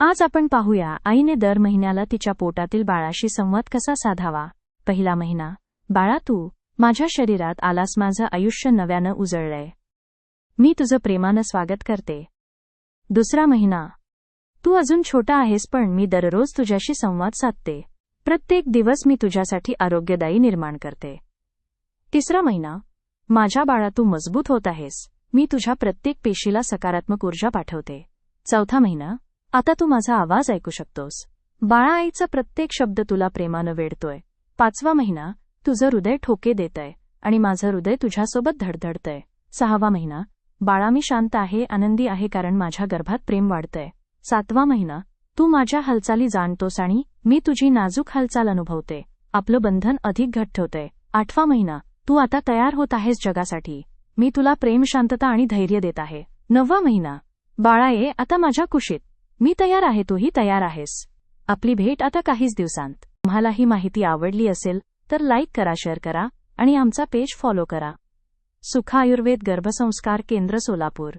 आज आपण पाहूया आईने दर महिन्याला तिच्या पोटातील बाळाशी संवाद कसा साधावा. पहिला महिना. बाळा, तू माझ्या शरीरात आलास, माझं आयुष्य नव्यानं उजळलंय. मी तुझं प्रेमानं स्वागत करते. दुसरा महिना. तू अजून छोटा आहेस, पण मी दररोज तुझ्याशी संवाद साधते. प्रत्येक दिवस मी तुझ्यासाठी आरोग्यदायी निर्माण करते. तिसरा महिना. माझ्या बाळा, तू मजबूत होत आहेस. मी तुझ्या प्रत्येक पेशीला सकारात्मक ऊर्जा पाठवते. चौथा महिना. आता तू माझा आवाज ऐकू शकतोस. बाळा, आईचा प्रत्येक शब्द तुला प्रेमानं वेढतोय. पाचवा महिना. तुझं हृदय ठोके देतंय आणि माझं हृदय तुझ्यासोबत धडधडतंय. सहावा महिना. बाळा, मी शांत आहे, आनंदी आहे, कारण माझ्या गर्भात प्रेम वाढतंय. सातवा महिना. तू माझ्या हालचाली जाणतोस आणि मी तुझी नाजूक हालचाल अनुभवते. आपलं बंधन अधिक घट्ट होतंय. आठवा महिना. तू आता तयार होत आहेस जगासाठी. मी तुला प्रेम, शांतता आणि धैर्य देत आहे. नववा महिना. बाळा, ये आता माझ्या कुशीत. मी तयार आहे, तूही तयार आहेस. आपली भेट आता काहीच दिवसांत. तुम्हाला ही माहिती आवडली असेल तर लाईक करा, शेअर करा आणि आमचा पेज फॉलो करा. सुखा आयुर्वेद गर्भसंस्कार केंद्र, सोलापूर.